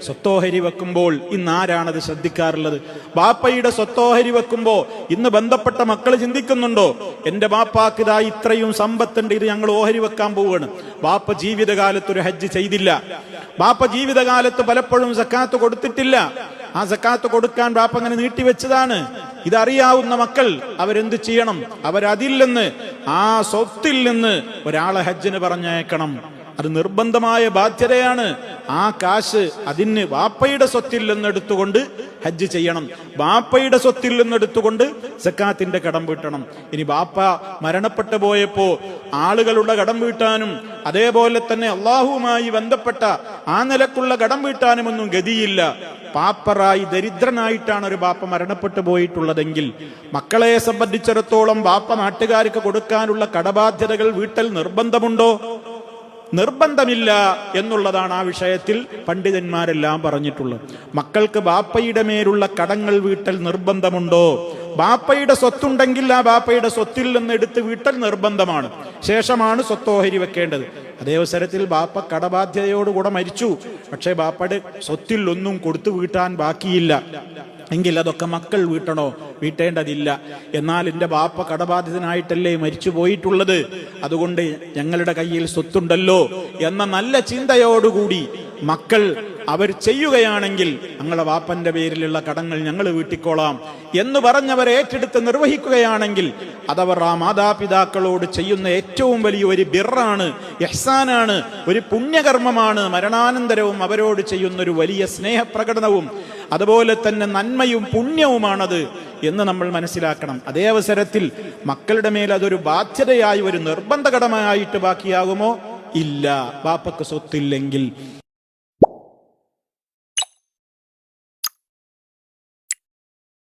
സ്വത്തോഹരി വെക്കുമ്പോൾ ഇന്ന് ആരാണത് ശ്രദ്ധിക്കാറുള്ളത്? ബാപ്പയുടെ സ്വത്തോഹരി വെക്കുമ്പോ ഇന്ന് ബന്ധപ്പെട്ട മക്കൾ ചിന്തിക്കുന്നുണ്ടോ, എന്റെ ബാപ്പാക്ക് ഇതാ ഇത്രയും സമ്പത്തുണ്ട്, ഇത് ഞങ്ങൾ ഓഹരി വെക്കാൻ പോവുകയാണ്. ബാപ്പ ജീവിതകാലത്ത് ഒരു ഹജ്ജ് ചെയ്തില്ല, ബാപ്പ ജീവിതകാലത്ത് പലപ്പോഴും സക്കാത്ത് കൊടുത്തിട്ടില്ല. ആ സക്കാത്ത് കൊടുക്കാൻ ബാപ്പ അങ്ങനെ നീട്ടിവെച്ചതാണ്. ഇതറിയാവുന്ന മക്കൾ അവരെന്ത് ചെയ്യണം? അവരതിൽ നിന്ന്, ആ സ്വത്തിൽ നിന്ന് ഒരാളെ ഹജ്ജിന് പറഞ്ഞയക്കണം. അത് നിർബന്ധമായ ബാധ്യതയാണ്. ആ കാശ് അതിന് ബാപ്പയുടെ സ്വത്തിൽ നിന്നെടുത്തുകൊണ്ട് ഹജ്ജ് ചെയ്യണം. ബാപ്പയുടെ സ്വത്തിൽ നിന്നെടുത്തുകൊണ്ട് സക്കാത്തിന്റെ കടം വീട്ടണം. ഇനി ബാപ്പ മരണപ്പെട്ടു പോയപ്പോ ആളുകളുടെ കടം വീട്ടാനും അതേപോലെ തന്നെ അള്ളാഹുവുമായി ബന്ധപ്പെട്ട ആ നിലക്കുള്ള കടം വീട്ടാനും ഒന്നും ഗതിയില്ല. പാപ്പറായി ദരിദ്രനായിട്ടാണ് ഒരു ബാപ്പ മരണപ്പെട്ടു പോയിട്ടുള്ളതെങ്കിൽ മക്കളെ സംബന്ധിച്ചിടത്തോളം ബാപ്പ നാട്ടുകാർക്ക് കൊടുക്കാനുള്ള കടബാധ്യതകൾ വീട്ടൽ നിർബന്ധമുണ്ടോ? നിർബന്ധമില്ല എന്നുള്ളതാണ് ആ വിഷയത്തിൽ പണ്ഡിതന്മാരെല്ലാം പറഞ്ഞിട്ടുള്ളത്. മക്കൾക്ക് ബാപ്പയുടെ മേലുള്ള കടങ്ങൾ വീട്ടൽ നിർബന്ധമുണ്ടോ? ബാപ്പയുടെ സ്വത്തുണ്ടെങ്കിൽ ആ ബാപ്പയുടെ സ്വത്തിൽ നിന്ന് എടുത്ത് വീട്ടൽ നിർബന്ധമാണ്. ശേഷമാണ് സ്വത്തോഹരി വെക്കേണ്ടത്. അതേ അവസരത്തിൽ ബാപ്പ കടബാധ്യതയോടുകൂടെ മരിച്ചു, പക്ഷേ ബാപ്പയുടെ സ്വത്തിൽ ഒന്നും കൊടുത്തു വീട്ടാൻ ബാക്കിയില്ല എങ്കിൽ അതൊക്കെ മക്കൾ വീട്ടണോ? വീട്ടേണ്ടതില്ല. എന്നാൽ എൻ്റെ ബാപ്പ കടബാധിതനായിട്ടല്ലേ മരിച്ചു പോയിട്ടുള്ളത്, അതുകൊണ്ട് ഞങ്ങളുടെ കയ്യിൽ സ്വത്തുണ്ടല്ലോ എന്ന നല്ല ചിന്തയോടുകൂടി മക്കൾ അവർ ചെയ്യുകയാണെങ്കിൽ ഞങ്ങളുടെ വാപ്പന്റെ പേരിലുള്ള കടങ്ങൾ ഞങ്ങൾ വീട്ടിക്കോളാം എന്ന് പറഞ്ഞവർ ഏറ്റെടുത്ത് നിർവഹിക്കുകയാണെങ്കിൽ അതവർ ആ മാതാപിതാക്കളോട് ചെയ്യുന്ന ഏറ്റവും വലിയ ഒരു ബിറാണ്, ഇഹ്സാനാണ്, ഒരു പുണ്യകർമ്മമാണ്. മരണാനന്തരവും അവരോട് ചെയ്യുന്ന ഒരു വലിയ സ്നേഹപ്രകടനവും അതുപോലെ തന്നെ നന്മയും പുണ്യവുമാണത് എന്ന് നമ്മൾ മനസ്സിലാക്കണം. അതേ അവസരത്തിൽ മക്കളുടെ മേൽ അതൊരു ബാധ്യതയായി, ഒരു നിർബന്ധ കടമയായിട്ട് ബാക്കിയാകുമോ? ഇല്ല. ബാപ്പക്ക് സ്വത്തില്ലെങ്കിൽ